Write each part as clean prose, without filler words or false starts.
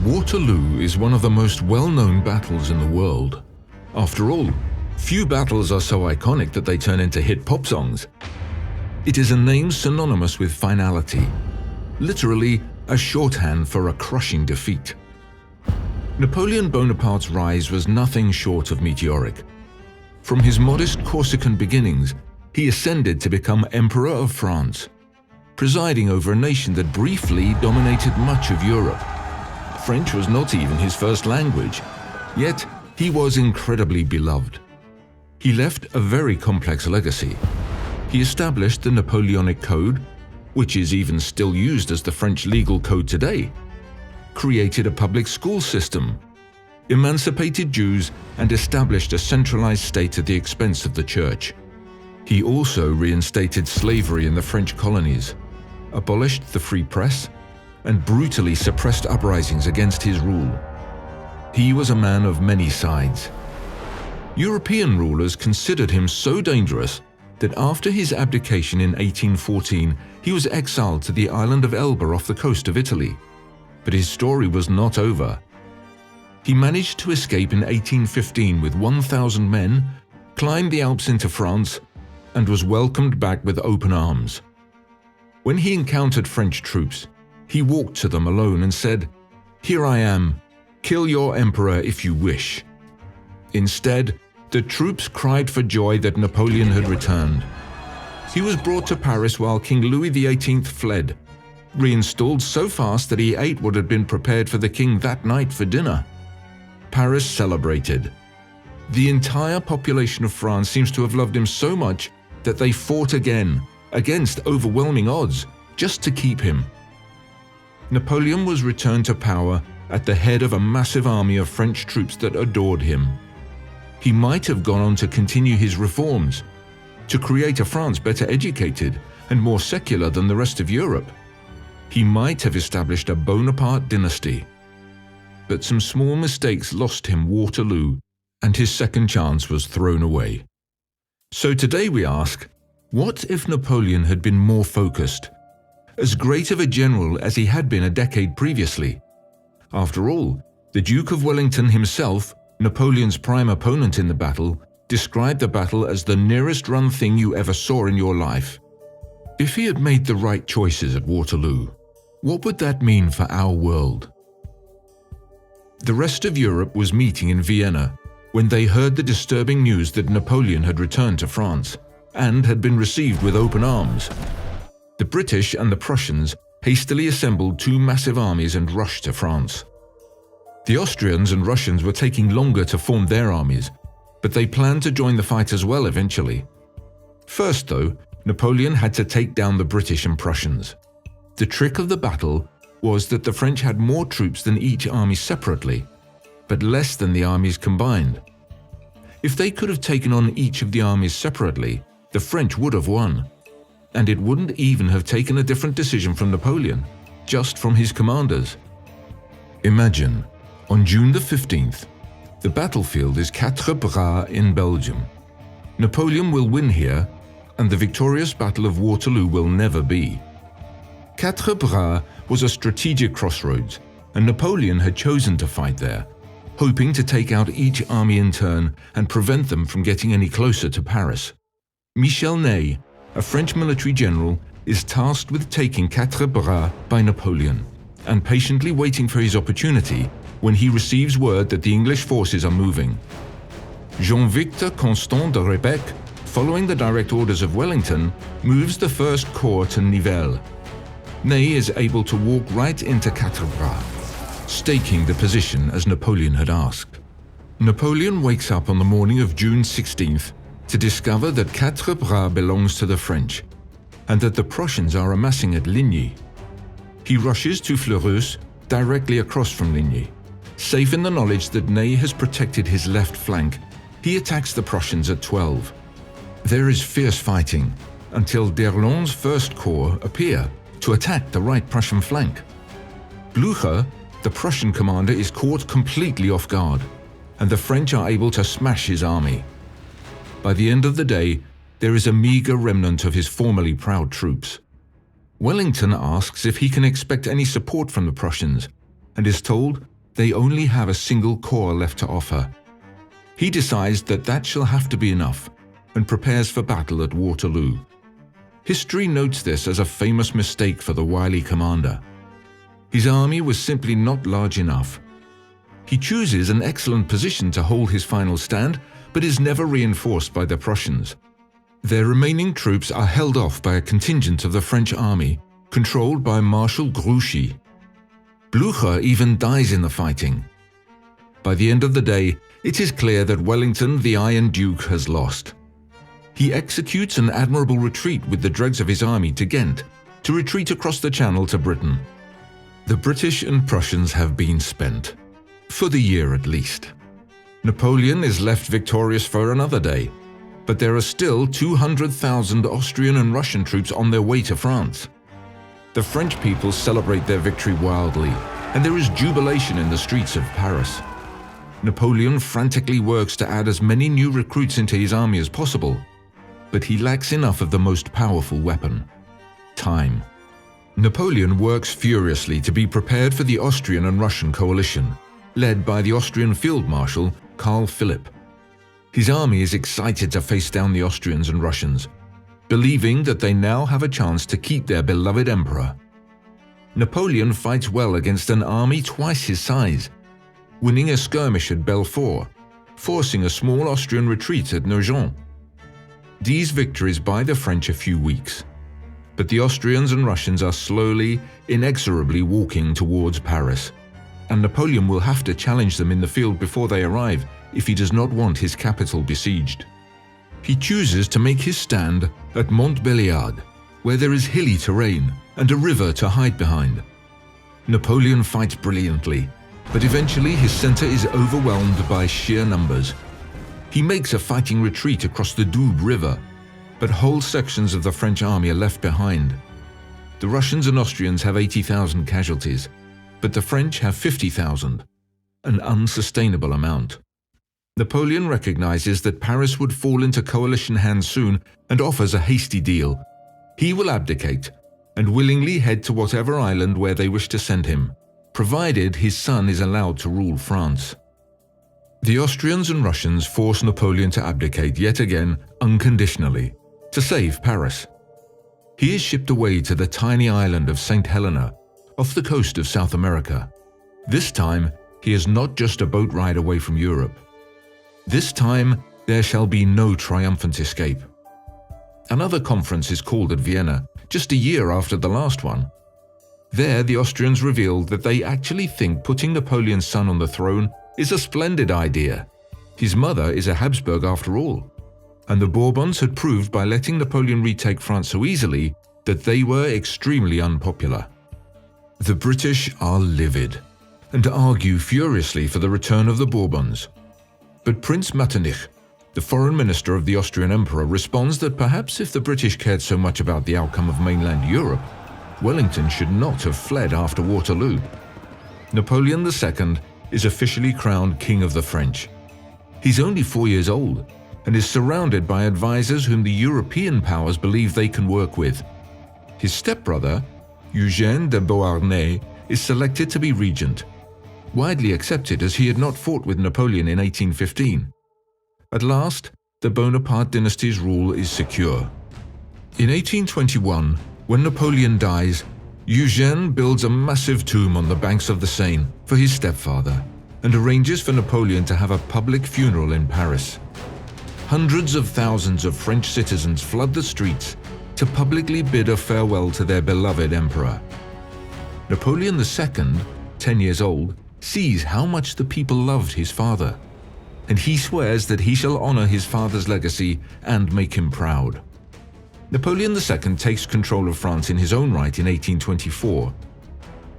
Waterloo is one of the most well-known battles in the world. After all, few battles are so iconic that they turn into hit pop songs. It is a name synonymous with finality, literally a shorthand for a crushing defeat. Napoleon Bonaparte's rise was nothing short of meteoric. From his modest Corsican beginnings, he ascended to become Emperor of France, presiding over a nation that briefly dominated much of Europe. French was not even his first language, yet he was incredibly beloved. He left a very complex legacy. He established the Napoleonic Code, which is even still used as the French legal code today, created a public school system, emancipated Jews, and established a centralized state at the expense of the church. He also reinstated slavery in the French colonies, abolished the free press, and brutally suppressed uprisings against his rule. He was a man of many sides. European rulers considered him so dangerous that after his abdication in 1814, he was exiled to the island of Elba off the coast of Italy. But his story was not over. He managed to escape in 1815 with 1,000 men, climbed the Alps into France, and was welcomed back with open arms. When he encountered French troops, he walked to them alone and said, "Here I am, kill your emperor if you wish." Instead, the troops cried for joy that Napoleon had returned. He was brought to Paris while King Louis XVIII fled, reinstalled so fast that he ate what had been prepared for the king that night for dinner. Paris celebrated. The entire population of France seems to have loved him so much that they fought again, against overwhelming odds, just to keep him. Napoleon was returned to power at the head of a massive army of French troops that adored him. He might have gone on to continue his reforms, to create a France better educated and more secular than the rest of Europe. He might have established a Bonaparte dynasty. But some small mistakes lost him Waterloo, and his second chance was thrown away. So today we ask, what if Napoleon had been more focused? As great of a general as he had been a decade previously. After all, the Duke of Wellington himself, Napoleon's prime opponent in the battle, described the battle as the nearest run thing you ever saw in your life. If he had made the right choices at Waterloo, what would that mean for our world? The rest of Europe was meeting in Vienna when they heard the disturbing news that Napoleon had returned to France and had been received with open arms. The British and the Prussians hastily assembled two massive armies and rushed to France. The Austrians and Russians were taking longer to form their armies, but they planned to join the fight as well eventually. First, though, Napoleon had to take down the British and Prussians. The trick of the battle was that the French had more troops than each army separately, but less than the armies combined. If they could have taken on each of the armies separately, the French would have won. And it wouldn't even have taken a different decision from Napoleon, just from his commanders. Imagine, on June the 15th, the battlefield is Quatre Bras in Belgium. Napoleon will win here, and the victorious Battle of Waterloo will never be. Quatre Bras was a strategic crossroads, and Napoleon had chosen to fight there, hoping to take out each army in turn and prevent them from getting any closer to Paris. Michel Ney, a French military general, is tasked with taking Quatre Bras by Napoleon and patiently waiting for his opportunity when he receives word that the English forces are moving. Jean-Victor Constant de Rebec, following the direct orders of Wellington, moves the First Corps to Nivelles. Ney is able to walk right into Quatre Bras, staking the position as Napoleon had asked. Napoleon wakes up on the morning of June 16th to discover that Quatre Bras belongs to the French, and that the Prussians are amassing at Ligny. He rushes to Fleurus, directly across from Ligny. Safe in the knowledge that Ney has protected his left flank, he attacks the Prussians at 12. There is fierce fighting, until d'Erlon's First Corps appear to attack the right Prussian flank. Blücher, the Prussian commander, is caught completely off guard, and the French are able to smash his army. By the end of the day, there is a meager remnant of his formerly proud troops. Wellington asks if he can expect any support from the Prussians, and is told they only have a single corps left to offer. He decides that that shall have to be enough and prepares for battle at Waterloo. History notes this as a famous mistake for the wily commander. His army was simply not large enough. He chooses an excellent position to hold his final stand, but is never reinforced by the Prussians. Their remaining troops are held off by a contingent of the French army, controlled by Marshal Grouchy. Blücher even dies in the fighting. By the end of the day, it is clear that Wellington, the Iron Duke, has lost. He executes an admirable retreat with the dregs of his army to Ghent, to retreat across the Channel to Britain. The British and Prussians have been spent, for the year at least. Napoleon is left victorious for another day, but there are still 200,000 Austrian and Russian troops on their way to France. The French people celebrate their victory wildly, and there is jubilation in the streets of Paris. Napoleon frantically works to add as many new recruits into his army as possible, but he lacks enough of the most powerful weapon: time. Napoleon works furiously to be prepared for the Austrian and Russian coalition, led by the Austrian Field Marshal Karl Philipp. His army is excited to face down the Austrians and Russians, believing that they now have a chance to keep their beloved emperor. Napoleon fights well against an army twice his size, winning a skirmish at Belfort, forcing a small Austrian retreat at Nogent. These victories buy the French a few weeks, but the Austrians and Russians are slowly, inexorably walking towards Paris, and Napoleon will have to challenge them in the field before they arrive if he does not want his capital besieged. He chooses to make his stand at Montbéliard, where there is hilly terrain and a river to hide behind. Napoleon fights brilliantly, but eventually his center is overwhelmed by sheer numbers. He makes a fighting retreat across the Doubs River, but whole sections of the French army are left behind. The Russians and Austrians have 80,000 casualties, but the French have 50,000, an unsustainable amount. Napoleon recognizes that Paris would fall into coalition hands soon and offers a hasty deal. He will abdicate and willingly head to whatever island where they wish to send him, provided his son is allowed to rule France. The Austrians and Russians force Napoleon to abdicate yet again unconditionally, to save Paris. He is shipped away to the tiny island of St. Helena, off the coast of South America. This time, he is not just a boat ride away from Europe. This time, there shall be no triumphant escape. Another conference is called at Vienna, just a year after the last one. There, the Austrians reveal that they actually think putting Napoleon's son on the throne is a splendid idea. His mother is a Habsburg after all, and the Bourbons had proved by letting Napoleon retake France so easily that they were extremely unpopular. The British are livid and argue furiously for the return of the Bourbons. But Prince Metternich, the foreign minister of the Austrian emperor, responds that perhaps if the British cared so much about the outcome of mainland Europe, Wellington should not have fled after Waterloo. Napoleon II is officially crowned King of the French. He's only 4 years old and is surrounded by advisors whom the European powers believe they can work with. His stepbrother, Eugène de Beauharnais, is selected to be regent, widely accepted as he had not fought with Napoleon in 1815. At last, the Bonaparte dynasty's rule is secure. In 1821, when Napoleon dies, Eugène builds a massive tomb on the banks of the Seine for his stepfather and arranges for Napoleon to have a public funeral in Paris. Hundreds of thousands of French citizens flood the streets to publicly bid a farewell to their beloved emperor. Napoleon II, 10 years old, sees how much the people loved his father, and he swears that he shall honor his father's legacy and make him proud. Napoleon II takes control of France in his own right in 1824.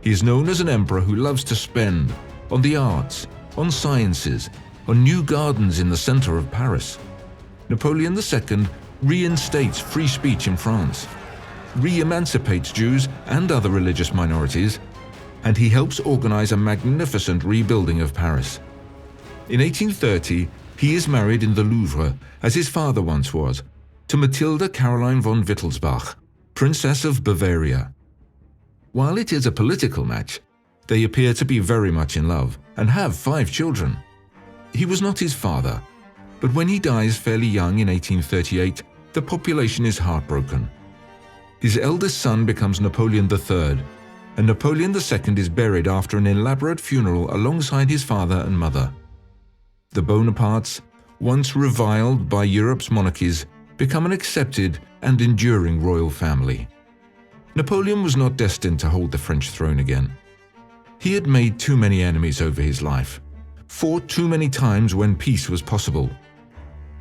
He is known as an emperor who loves to spend on the arts, on sciences, on new gardens in the center of Paris. Napoleon II reinstates free speech in France, re-emancipates Jews and other religious minorities, and he helps organize a magnificent rebuilding of Paris. In 1830, he is married in the Louvre, as his father once was, to Matilda Caroline von Wittelsbach, Princess of Bavaria. While it is a political match, They appear to be very much in love and have 5 children. He was not his father, but when he dies fairly young in 1838, the population is heartbroken. His eldest son becomes Napoleon III, and Napoleon II is buried after an elaborate funeral alongside his father and mother. The Bonapartes, once reviled by Europe's monarchies, become an accepted and enduring royal family. Napoleon was not destined to hold the French throne again. He had made too many enemies over his life, fought too many times when peace was possible.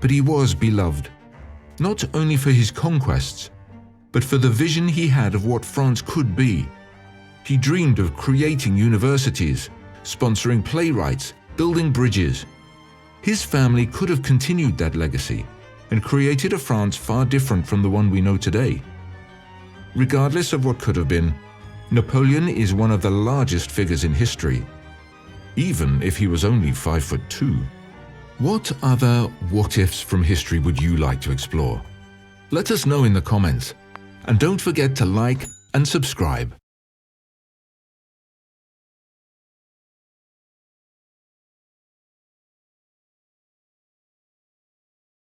But he was beloved, not only for his conquests, but for the vision he had of what France could be. He dreamed of creating universities, sponsoring playwrights, building bridges. His family could have continued that legacy and created a France far different from the one we know today. Regardless of what could have been, Napoleon is one of the largest figures in history, even if he was only 5'2". What other what-ifs from history would you like to explore? Let us know in the comments, and don't forget to like and subscribe.